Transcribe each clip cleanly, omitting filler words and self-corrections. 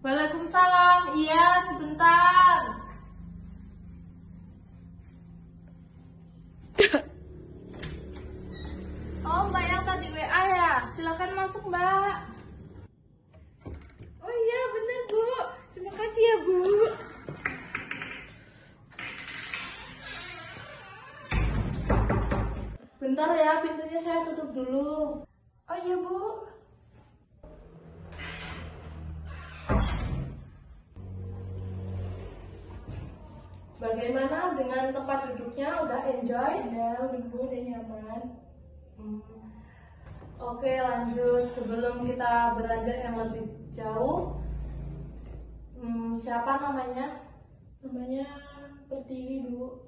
Waalaikumsalam. Iya, sebentar. Oh, Mbak yang tadi WA ya? Silakan masuk, Mbak. Oh iya bener Bu, terima kasih ya Bu. Bentar ya, pintunya saya tutup dulu. Oh iya Bu. Bagaimana dengan tempat duduknya? Udah enjoy? Udah Bu, udah nyaman. Oke, lanjut. Sebelum kita beranjak yang lebih jauh, siapa namanya? Namanya Pertiwi Bu.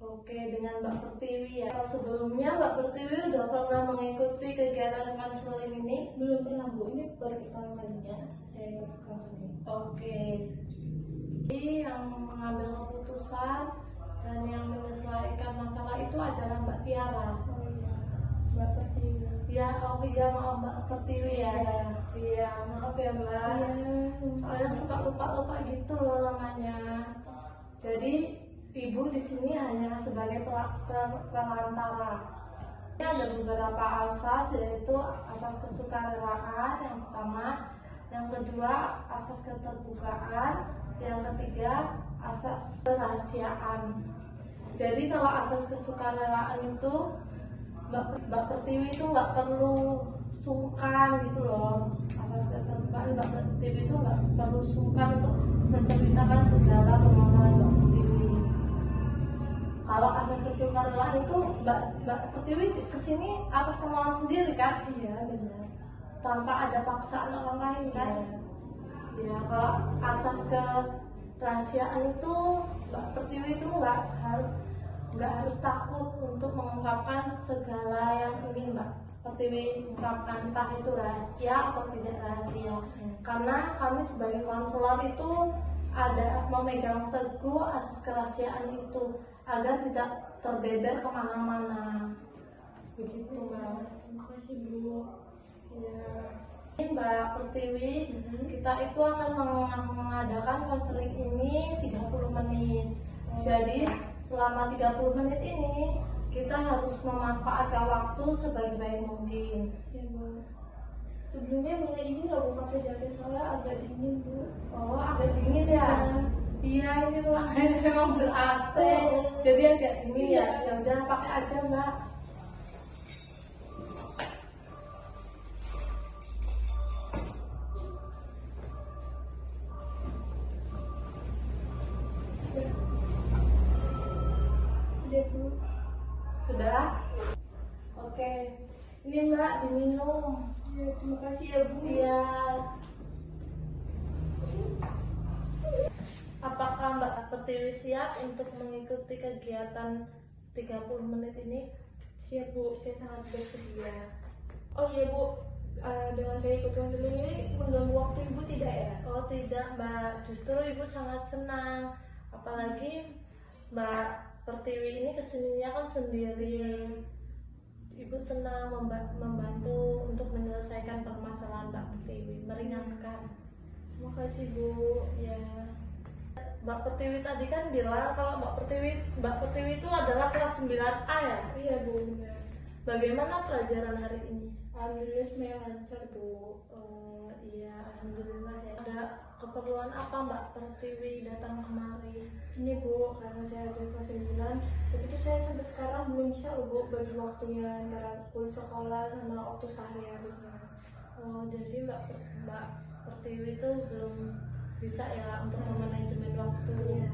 Oke, dengan Mbak Pertiwi ya. Sebelumnya Mbak Pertiwi udah pernah mengikuti kegiatan konseling ini? Belum pernah Bu, ini baru pertama kalinya saya ikut konseling. Oke. Jadi yang mengambil keputusan dan yang menyelesaikan masalah itu adalah Mbak Tiara. Oh iya, Mbak Pertiwi. Ya, oh iya, maaf Mbak Pertiwi ya. Iya. Iya, maaf ya Mbak. Soalnya suka lupa-lupa gitu loh namanya. Jadi Ibu di sini hanya sebagai perantara. Ini ada beberapa asas, yaitu asas kesukarelaan yang pertama, yang kedua asas keterbukaan, yang ketiga asas kerahasiaan. Jadi kalau asas kesukarelaan itu Mbak Pertiwi itu nggak perlu sungkan gitu loh. Asas keterbukaan Mbak Pertiwi itu nggak perlu sungkan untuk menceritakan segala permasalahan Mbak Pertiwi. Kalau asas kesukarelaan itu Mbak Pertiwi kesini atas kemauan sendiri kan? Iya benar. Tanpa ada paksaan orang lain kan? Iya. Ya, kalau asas kerahasiaan itu Mbak Pertiwi itu nggak harus takut untuk mengungkapkan segala yang ingin Mbak Pertiwi ungkapkan, entah itu rahasia atau tidak rahasia. Karena kami sebagai konselor itu ada memegang teguh asas kerahasiaan itu agar tidak terbeber kemana-mana. Begitu Mbak. Terima kasih Bu. Ya. Mbak Pertiwi, kita itu akan mengadakan konseling ini 30 menit. Jadi selama 30 menit ini kita harus memanfaatkan waktu sebaik-baik mungkin. Ya Bu. Sebelumnya boleh izin nggak Bu pakai jaket, soalnya agak dingin Bu. Oh, agak dingin ya? Iya, ini ruangannya memang ber-AC, jadi agak dingin ya. Ya udah pakai aja Mbak. Udah Bu. Sudah? Oke. Ini Mbak diminum. Ya, terima kasih ya Bu. Iya. Apakah Mbak Pertiwi siap untuk mengikuti kegiatan 30 menit ini? Siap Bu, saya sangat bersedia. Oh iya Bu, dengan saya ikut konseling ini mengganggu waktu Ibu tidak ya? Oh tidak Mbak, justru Ibu sangat senang. Apalagi Mbak Pertiwi ini kesininya kan sendiri. Ibu senang membantu untuk menyelesaikan permasalahan Mbak Pertiwi, meringankan. Terima kasih Bu. Ya, Mbak Pertiwi tadi kan bilang kalau Mbak Pertiwi itu adalah kelas 9A ya? Iya Bu, benar. Bagaimana pelajaran hari ini? Alhamdulillah semuanya lancar Bu. Oh iya, alhamdulillah ya. Ada keperluan apa Mbak Pertiwi datang kemari? Ini Bu, karena saya ada kelas 9, tapi itu saya sampai sekarang belum bisa loh Bu bagi waktunya antara kuliah sekolah sama waktu sehari-harinya. Oh, jadi Mbak Pertiwi itu belum bisa ya untuk memanajemen waktu. Iya.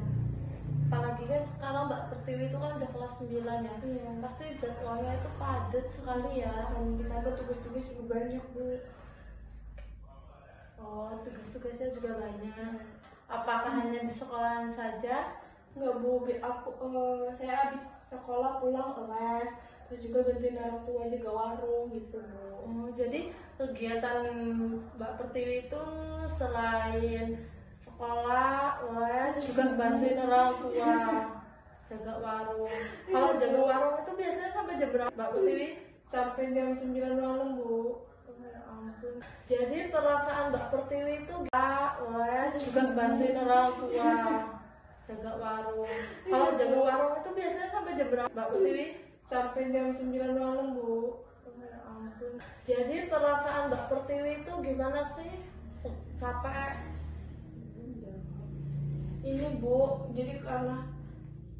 Apalagi kan sekarang Mbak Pertiwi itu kan udah kelas 9 ya. Iya. Pasti jadwalnya itu padat sekali ya. Dan ditambah tugas-tugas juga banyak Bu. Oh, tugas-tugasnya juga banyak. Apakah hanya di sekolahan saja? Enggak Bu, saya habis sekolah pulang les, terus juga bantuin orang tua jaga warung gitu Bu. Oh, jadi kegiatan Mbak Pertiwi itu selain sekolah, les, juga bantuin orang tua jaga warung. Kalau jaga warung itu biasanya sampai jam berapa Mbak Pertiwi? Sampai jam 9 malam Bu. Oh, ya ampun. Jadi perasaan Mbak Pertiwi itu les juga bantuin orang tua jaga warung. Kalau jaga warung itu biasanya sampai jam berapa Mbak Pertiwi? Sampai jam 9 malam, Bu. Ya ampun. Jadi perasaan Mbak Pertiwi itu gimana sih? Capek? Ini, Bu, jadi karena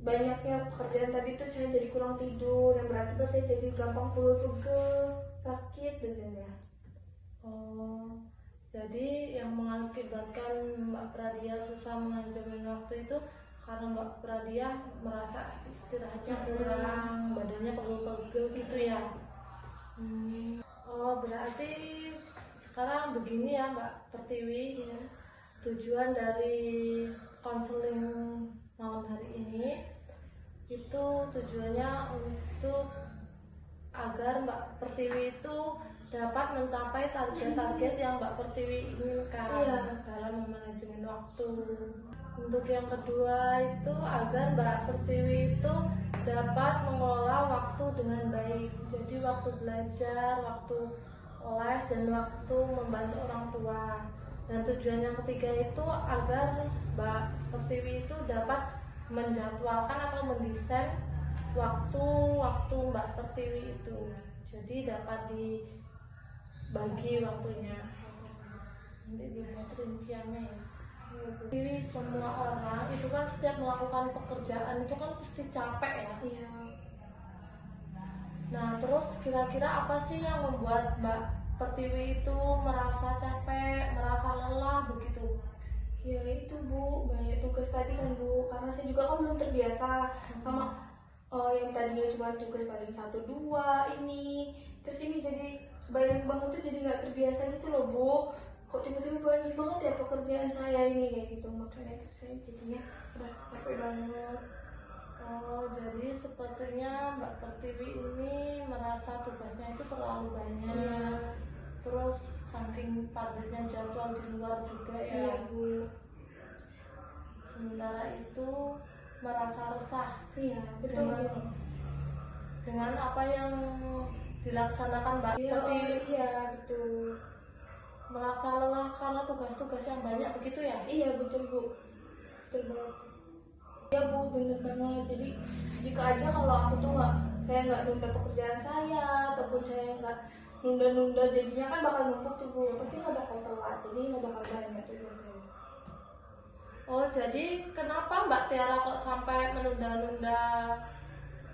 banyaknya pekerjaan tadi tuh saya jadi kurang tidur, yang berakibat saya jadi gampang pegel-pegel, sakit badannya. Oh, jadi yang mengakibatkan Mbak Pradia susah manajemen waktu itu karena Mbak Pradia merasa istirahatnya kurang, badannya pegel-pegel gitu ya. Oh, berarti sekarang begini ya Mbak Pertiwi, ya. Tujuan dari konseling malam hari ini itu tujuannya untuk agar Mbak Pertiwi itu dapat mencapai target-target yang Mbak Pertiwi inginkan dalam manajemen waktu. Untuk yang kedua itu agar Mbak Pertiwi itu dapat mengelola waktu dengan baik. Jadi waktu belajar, waktu les, dan waktu membantu orang tua. Dan tujuan yang ketiga itu agar Mbak Pertiwi itu dapat menjadwalkan atau mendesain waktu Mbak Pertiwi itu. Jadi dapat dibagi waktunya. Nanti dilihat rinciannya ya. Jadi semua orang itu kan setiap melakukan pekerjaan itu kan pasti capek ya. Iya. Nah terus kira-kira apa sih yang membuat Mbak Pertiwi itu merasa capek, merasa lelah begitu? Ya itu, Bu, banyak tugas tadi kan, Bu, karena saya juga kan belum terbiasa sama yang tadinya cuma tugas paling 1-2 ini, terus ini jadi banyak banget tuh, jadi nggak terbiasa gitu loh, Bu. Kok tiba-tiba banyak banget ya pekerjaan saya ini kayak gitu, makanya itu saya jadinya merasa capek banget. Oh, jadi sepertinya Mbak Pertiwi ini merasa tugasnya itu terlalu banyak. Iya. Terus saking padatnya jadwal di luar juga ya. Iya, Bu. Sementara itu merasa resah. Iya, betul. Dengan apa yang dilaksanakan Mbak Iya, Pertiwi. iya, betul. Merasa lelah karena tugas-tugas yang banyak begitu ya? Iya, betul, Bu. Betul banget. Ya, Bu, bener banget. Jadi jika aja kalau aku tuh saya nggak nunda pekerjaan saya, ataupun saya nggak nunda-nunda, jadinya kan bakal numpuk tuh, Bu. Pasti nggak bakal telat, jadi nggak bakal banyak tuh saya. Oh, jadi kenapa Mbak Tiara kok sampai menunda-nunda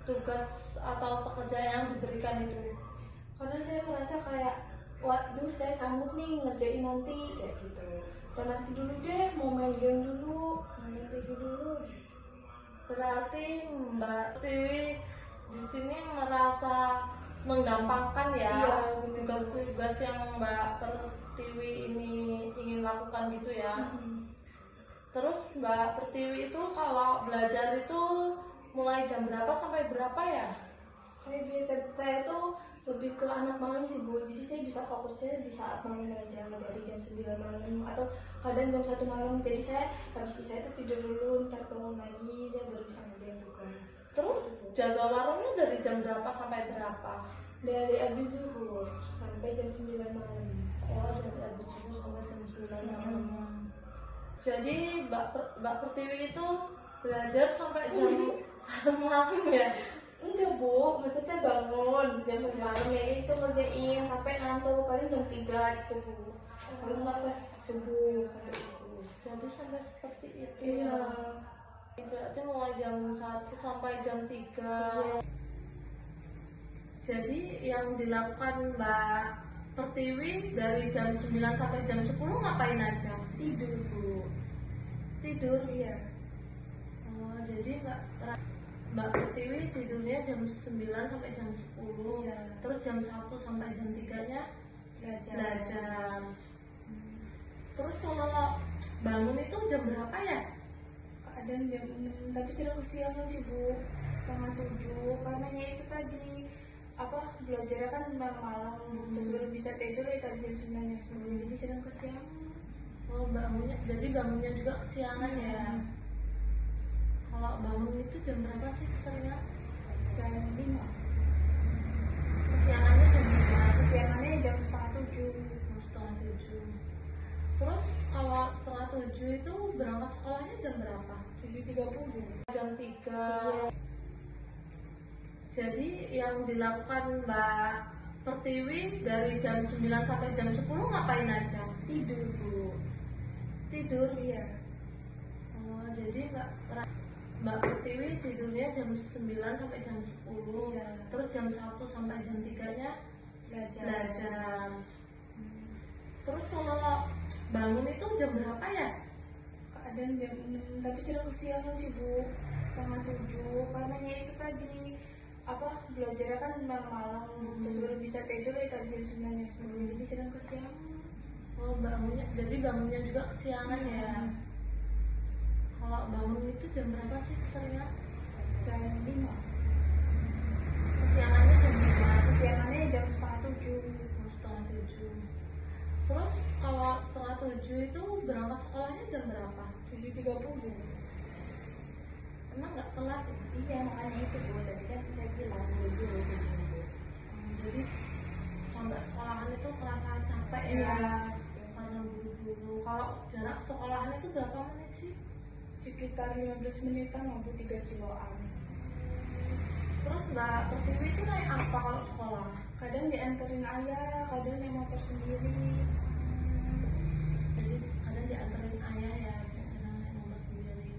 tugas atau pekerjaan yang diberikan itu? Karena saya merasa kayak, waduh, saya sanggup nih ngerjain nanti kayak gitu. Dan nanti dulu deh, mau main game dulu, main TV dulu. Berarti Mbak Tiwi di sini merasa menggampangkan ya tugas-tugas yang Mbak Pertiwi ini ingin lakukan gitu ya. Terus Mbak Pertiwi itu kalau belajar itu mulai jam berapa sampai berapa ya? Saya tuh lebih ke anak malam sih, Bu. Jadi saya bisa fokusnya di saat malam aja, dari jam 9 malam atau kadang jam 1 malam. Jadi habis saya tuh tidur dulu, ntar bangun lagi, dia baru bisa ngerjain tugas. Terus jaga warungnya dari jam berapa sampai berapa? Dari habis zuhur sampai jam 9 malam. Oh, dari habis zuhur sampai jam 9 malam. Jadi Mbak Pertiwi itu belajar sampai jam 1 malam ya? Enggak, Bu, maksudnya bangun jam 9 malam ya itu ngerjain sampai ngantuk paling jam 3 gitu, Bu. Kalau nggak pas subuh sampai subuh. Jadi sampai seperti itu. Iya. Berarti mulai jam 1 sampai jam 3. Iya. Jadi yang dilakukan Mbak Pertiwi dari jam 9 sampai jam 10 ngapain aja? Tidur, Bu. Tidur? Iya. Oh, jadi Mbak Pertiwi tidurnya jam 9 sampai jam 10. Iya. Terus jam 1 sampai jam 3-nya belajar. Terus kalau bangun itu jam berapa ya? Kadang jam 6, tapi sering kesiangan sih, Bu. 6:30, karena ya itu tadi belajarnya kan malam, terus baru bisa tidur ya tadi jam 9 jam 10, jadi sering kesiangan. Oh, jadi bangunnya juga kesiangan ya? Kalau bangun itu jam berapa sih keseringan? Jam 5. Kesiangannya jam berapa? Kesiangannya jam 6:30. Jam 6:30. Terus kalau setengah 7 itu berangkat sekolahnya jam berapa? 7.30. Jam 3. Iya. Jadi yang dilakukan Mbak Pertiwi dari jam 9 sampai jam 10 ngapain aja? Tidur Bu. Tidur? Iya. Oh, jadi Mbak Pertiwi tidurnya jam 9 sampai jam 10. Iya. Terus jam 1 sampai jam 3-nya belajar. Terus kalau bangun itu jam berapa ya? Kadang jam 6, tapi sering kesiangan sih Bu, setengah 7. Karena ya itu tadi apa, belajarnya kan malam, terus baru bisa tidur ya tadi jam 9 jam 10, jadi sering kesiangan. Oh, jadi bangunnya juga kesiangan ya. Kalau bangun itu jam berapa sih keseringan? Jam 5. Kesiangannya jam berapa? Kesiangannya jam setengah 7. Oh, setengah 7. Terus kalau setengah 7 itu berangkat sekolahnya jam berapa? 7.30. Emang nggak telat ya? Iya, makanya itu Bu, tadi kan saya bilang dulu Jadi sampai sekolahan itu kerasa capek ya? Iya. Karena buru-buru. Kalau jarak sekolahan itu berapa menit sih? Sekitar 15 menitan lah Bu, 3 kiloan. Terus Mbak Pertiwi itu naik apa kalau sekolah? Kadang dianterin ayah, kadang naik motor sendiri. Jadi kadang dianterin ayah ya, kadang naik motor sendiri.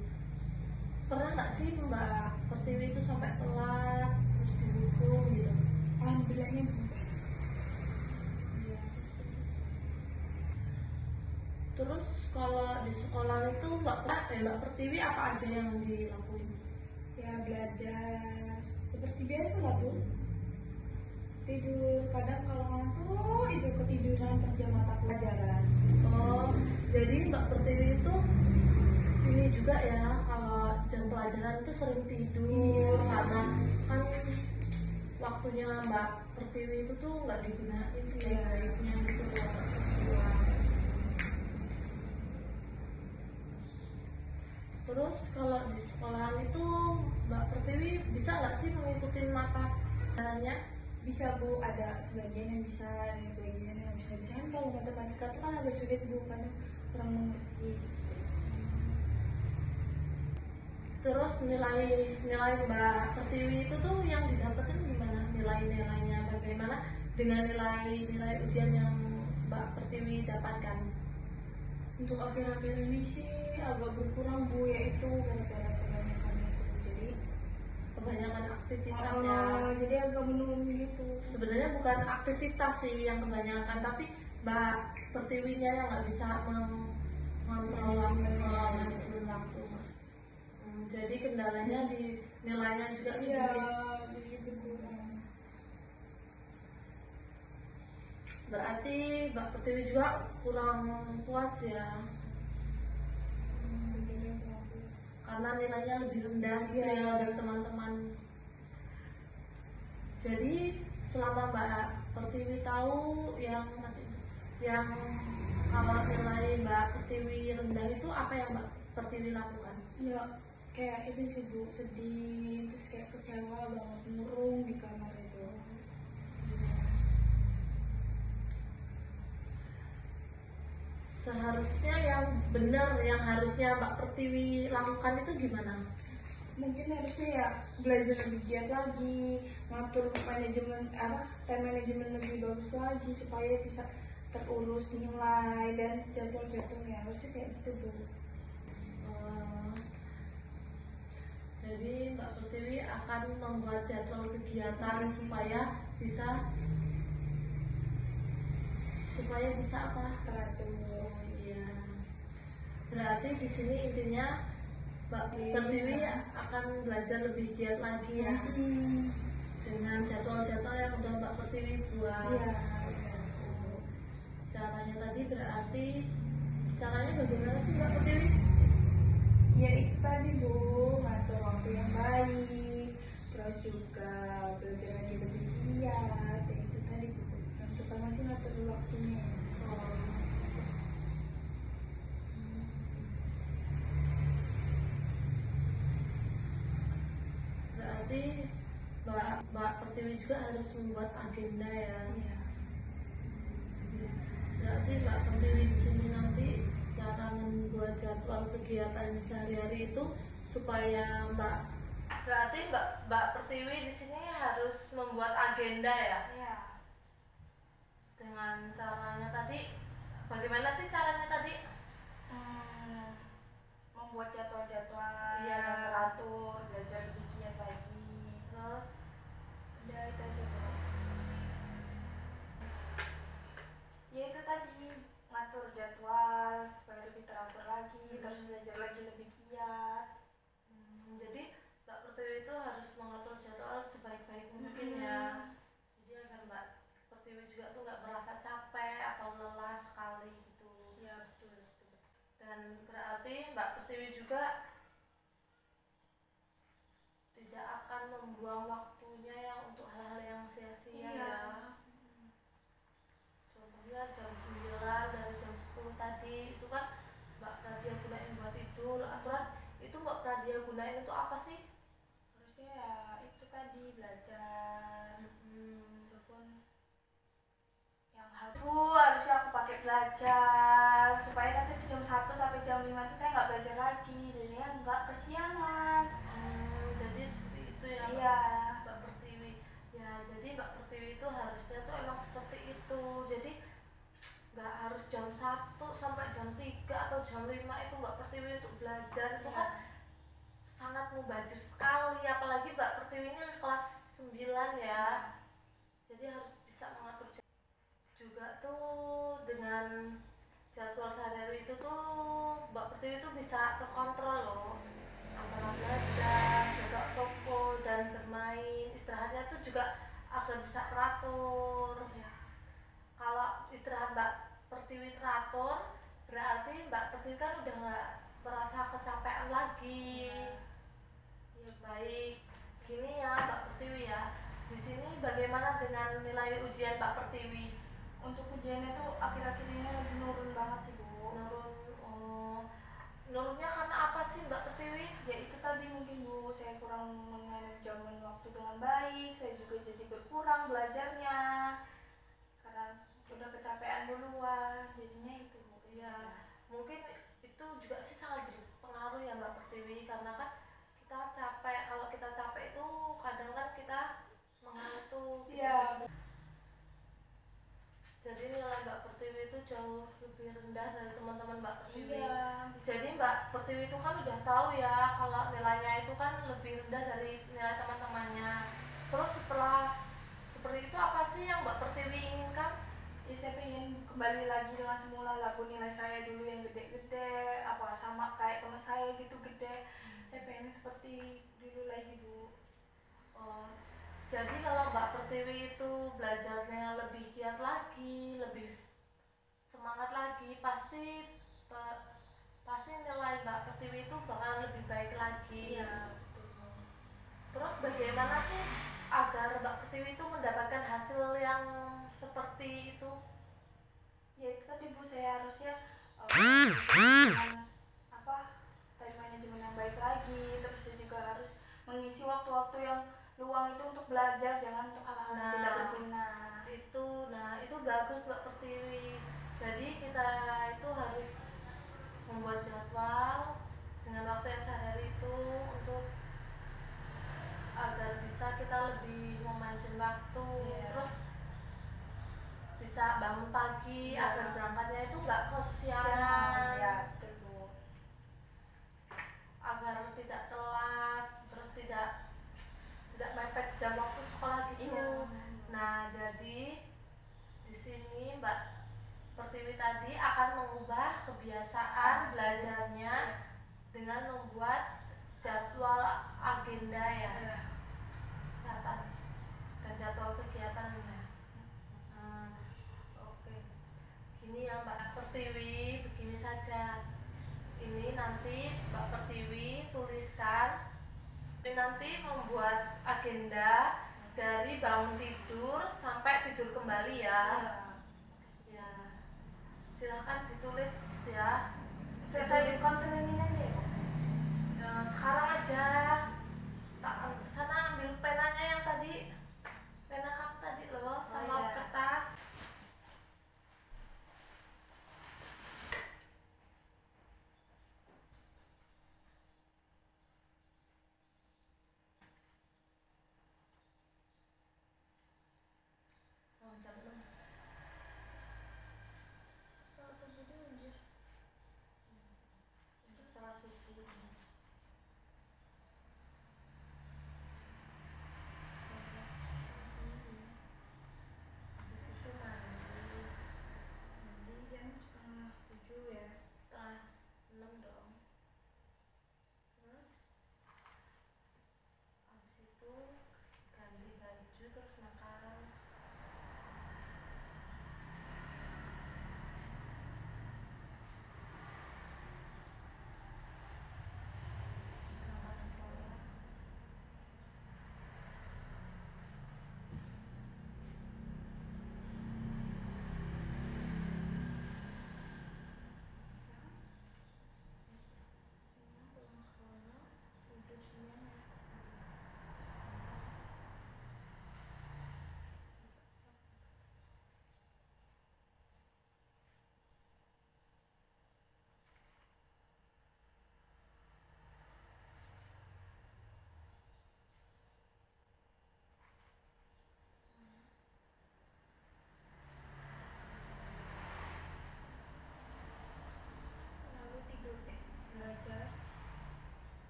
Pernah nggak sih Mbak Pertiwi itu sampai telat terus dihukum gitu? Alhamdulillahnya Bu. Iya. Terus kalau di sekolah itu Mbak Pertiwi apa aja yang dilakuin? Ya belajar seperti biasa lah Bu, tidur, kadang kalau ngantuk itu ketiduran pas jam mata pelajaran. Oh, jadi Mbak Pertiwi itu ini juga ya, kalau jam pelajaran itu sering tidur. Iya. Karena kan waktunya Mbak Pertiwi itu tuh nggak digunain sih Iya. baiknya gitu buat sesuai. Terus kalau di sekolahan itu Mbak Pertiwi bisa nggak sih mengikuti mata pelajarannya? Bisa Bu, ada sebagian yang bisa dan sebagian yang bisa. Kan kalau matematika itu kan agak sulit Bu, kadang kurang mengerti. Terus nilai Mbak Pertiwi itu tuh yang didapetin gimana? Nilainya bagaimana dengan nilai ujian yang Mbak Pertiwi dapatkan? Untuk akhir-akhir ini sih agak berkurang Bu, yaitu gara-gara kebanyakan itu. Jadi Kebanyakan aktivitas ya. jadi agak menurun gitu. Sebenarnya bukan aktivitas sih yang kebanyakan, tapi Mbak Pertiwinya yang nggak bisa mengontrol manajemen waktu, Mas. Jadi kendalanya di nilainya juga Iya, sedikit. jadi berkurang. Berarti Mbak Pertiwi juga kurang puas ya, karena nilainya lebih rendah gitu Iya. ya dari teman-teman. Jadi selama Mbak Pertiwi tahu yang kalau nilai Mbak Pertiwi rendah itu apa yang Mbak Pertiwi lakukan? Ya kayak itu sih Bu, sedih, terus kayak kecewa banget, murung di kamar itu. Seharusnya yang benar yang harusnya Mbak Pertiwi lakukan itu gimana? Mungkin harusnya ya belajar lebih giat lagi, ngatur manajemen time manajemen lebih bagus lagi supaya bisa terurus nilai dan jadwal-jadwalnya, harusnya kayak gitu Bu. Jadi Mbak Pertiwi akan membuat jadwal kegiatan supaya bisa apa? Teratur. Iya. Berarti di sini intinya Mbak Pertiwi akan belajar lebih giat lagi ya, dengan jadwal-jadwal yang udah Mbak Pertiwi buat. Iya. Caranya tadi berarti caranya bagaimana sih Mbak Pertiwi? Ya itu tadi Bu, ngatur waktu yang baik, terus juga belajar lagi lebih giat, ya itu tadi Bu. Yang terutama sih ngatur waktunya. Berarti Mbak Pertiwi juga harus membuat agenda ya. Iya. Berarti Mbak Pertiwi di sini nanti membuat jadwal kegiatan sehari-hari itu supaya berarti Mbak Pertiwi di sini harus membuat agenda ya? Iya. Dengan caranya tadi, bagaimana sih caranya tadi? Membuat jadwal-jadwal Iya. yang teratur, belajar lebih giat lagi. Terus Udah itu aja tuh. Ya itu tadi, ngatur jadwal supaya lebih teratur lagi, terus belajar lagi lebih giat. jadi Mbak Pertiwi itu harus mengatur jadwal sebaik-baik mungkin ya. Jadi agar Mbak Pertiwi juga tuh nggak merasa capek atau lelah sekali gitu. Ya betul. Dan berarti Mbak Pertiwi juga tidak akan membuang waktunya yang untuk hal-hal yang sia-sia ya. Contohnya jam 9 dari jam 10 tadi itu kan Mbak Pradia gunain buat tidur. Aturan itu Mbak Pradia gunain itu apa sih? Harusnya ya itu tadi, belajar. Telepon yang harusnya aku pakai belajar supaya nanti di jam 1 sampai jam 5 itu saya nggak belajar lagi, jadinya nggak kesiangan. Jadi seperti itu ya. Iya. Mbak Pertiwi ya, jadi Mbak Pertiwi itu harusnya tuh emang seperti itu. Jadi nggak harus jam 1 sampai jam 3 atau jam 5 itu Mbak Pertiwi untuk belajar. Itu kan sangat mubazir sekali, apalagi Mbak Pertiwi ini kelas 9 ya. Jadi harus bisa mengatur juga tuh. Dengan jadwal sehari-hari itu tuh Mbak Pertiwi itu bisa terkontrol loh, antara belajar, jaga toko, dan bermain. Istirahatnya tuh juga agar bisa teratur. Kalau istirahat Mbak Pertiwi teratur, berarti Mbak Pertiwi kan udah nggak merasa kecapean lagi. Ya baik, gini ya Mbak Pertiwi ya. Di sini bagaimana dengan nilai ujian Mbak Pertiwi? Untuk ujiannya tuh akhir-akhir ini lagi nurun banget sih Bu. Nurunnya karena apa sih Mbak Pertiwi? Ya itu tadi mungkin Bu, saya kurang manajemen waktu dengan baik, saya juga jadi berkurang belajarnya karena udah kecapean duluan, jadinya itu Bu. Iya, mungkin itu juga sih sangat berpengaruh ya Mbak Pertiwi, karena kan kita capek. Kalau kita capek itu kadang kan kita mengantuk. Iya. Jadi nilai Mbak Pertiwi itu jauh lebih rendah dari teman-teman Mbak Pertiwi. Iya. Jadi Mbak Pertiwi itu kan udah tahu ya kalau nilainya itu kan lebih rendah dari nilai teman-temannya. Terus setelah seperti itu, apa sih yang Mbak Pertiwi inginkan? Ya saya pengen kembali lagi dengan semula lagu nilai saya dulu yang gede-gede, apa sama kayak teman saya gitu gede. Saya pengen seperti dulu lagi Bu. Jadi kalau Mbak Pertiwi itu belajarnya lebih giat lagi, lebih semangat lagi, pasti nilai Mbak Pertiwi itu bakal lebih baik lagi. Iya. Terus bagaimana sih agar Mbak Pertiwi itu mendapatkan hasil yang seperti itu? Ya itu tadi Bu, saya harusnya time management yang baik lagi, terus saya juga harus mengisi waktu-waktu yang luang itu untuk belajar, jangan untuk hal-hal yang tidak berguna. Itu bagus Mbak Pertiwi. Jadi kita itu harus membuat jadwal dengan waktu yang sehari itu untuk agar bisa kita lebih memanage waktu. Terus bisa bangun pagi agar berangkatnya itu nggak kesiangan. Ya, betul Bu. Agar tidak telat, terus tidak mepet jam waktu sekolah gitu. Iya. Nah, jadi di sini Mbak Pertiwi tadi akan mengubah kebiasaan belajarnya dengan membuat jadwal agenda ya, dan jadwal kegiatannya. Oke, gini ya Mbak Pertiwi, begini saja. Ini nanti Mbak Pertiwi tuliskan. Ini nanti membuat agenda dari bangun tidur sampai tidur kembali ya. Ya, silahkan ditulis ya. Saya konselingin aja ya. Sekarang aja. Sana ambil penanya yang tadi, pena kamu tadi loh, sama kertas.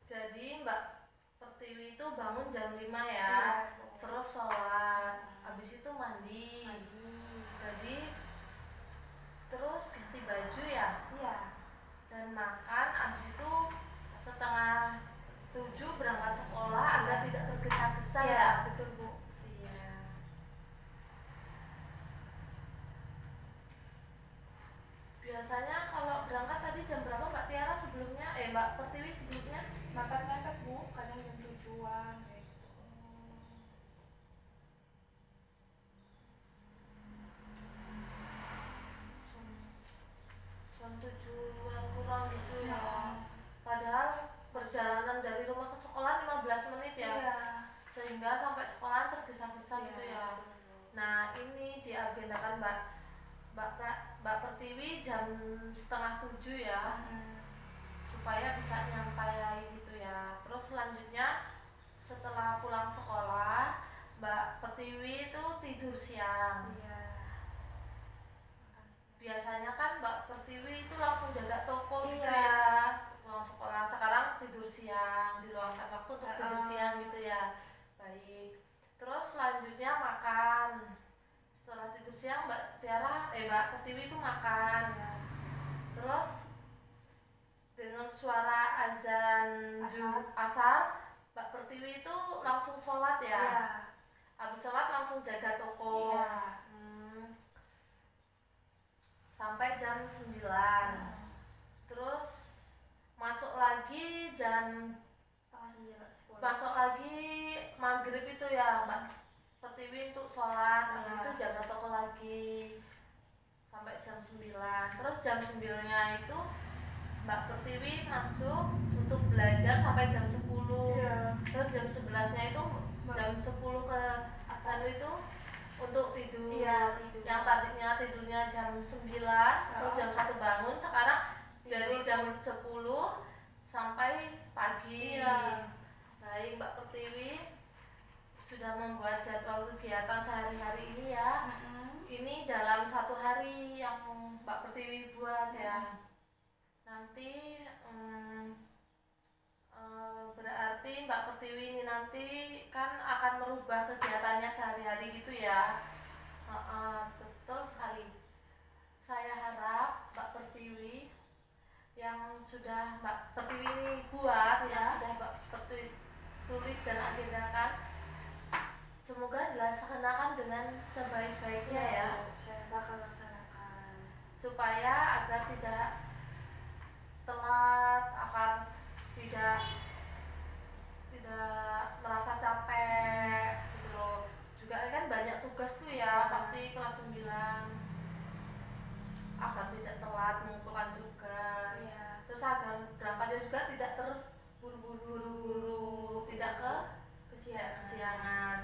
jadi Mbak Pertiwi itu bangun jam 5 ya. Iya. Terus sholat, habis itu mandi. Jadi terus ganti baju ya. Iya. Dan makan, habis itu setengah 7 berangkat sekolah agar tidak tergesa-gesa Iya, ya. betul Bu. Iya. Biasanya kalau berangkat tadi jam berapa Mbak Tiara sebelumnya? Mbak Pertiwi sebelumnya? Makan mepet Bu, kadang jam 7-an gitu. Jam 7-an kurang gitu ya. Iya. Padahal perjalanan dari rumah ke sekolah 15 menit ya. Iya. Sehingga sampai sekolah tergesa-gesa gitu Iya, ya. betul. Nah, ini diagendakan Mbak Pertiwi jam setengah 7 ya. Supaya bisa nyantai gitu ya. Terus selanjutnya setelah pulang sekolah Mbak Pertiwi itu tidur siang. Iya. Biasanya kan Mbak Pertiwi itu langsung jaga toko gitu Iya. ya. Pulang sekolah, sekarang tidur siang, diluangkan waktu untuk tidur siang gitu ya. Baik. Terus selanjutnya makan. Setelah tidur siang Mbak Pertiwi itu makan. Iya. Terus dengan suara azan Asar. asar Mbak Pertiwi itu langsung sholat ya. Iya. Habis sholat langsung jaga toko. Iya. Sampai jam 9. Terus masuk lagi masuk lagi maghrib itu ya Mbak Pertiwi untuk sholat. Habis Iya. itu jaga toko lagi sampai jam 9. Terus jam 9-nya itu Mbak Pertiwi masuk untuk belajar sampai jam 10. Iya. Terus jam 11-nya itu jam 10 ke atas itu untuk tidur. Iya, tidur. Yang tadinya tidurnya jam 9 terus jam 1 bangun, sekarang jadi jam 10 sampai pagi. Iya. Baik, Mbak Pertiwi sudah membuat jadwal kegiatan sehari-hari ini ya. Ini dalam 1 hari yang Mbak Pertiwi buat ya. Nanti berarti Mbak Pertiwi ini nanti kan akan merubah kegiatannya sehari-hari gitu ya. Betul sekali. Saya harap Mbak Pertiwi yang sudah Mbak Pertiwi ini buat, yang sudah Mbak Pertiwi tulis dan agendakan, semoga dilaksanakan dengan sebaik-baiknya ya. Saya bakal laksanakan. Supaya agar tidak telat, akan tidak merasa capek gitu loh. Juga kan banyak tugas tuh ya, pasti kelas 9 agar tidak telat mengumpulkan tugas. Iya. Terus agar berangkatnya juga tidak terburu-buru, tidak kesiangan.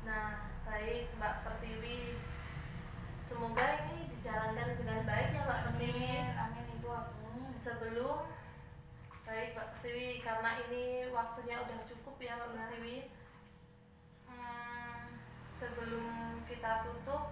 Nah, baik Mbak Pertiwi, semoga ini dijalankan dengan baik ya Mbak Pertiwi. Amin Ibu. Sebelum baik Mbak Pertiwi, karena ini waktunya udah cukup ya Mbak Pertiwi. Sebelum kita tutup,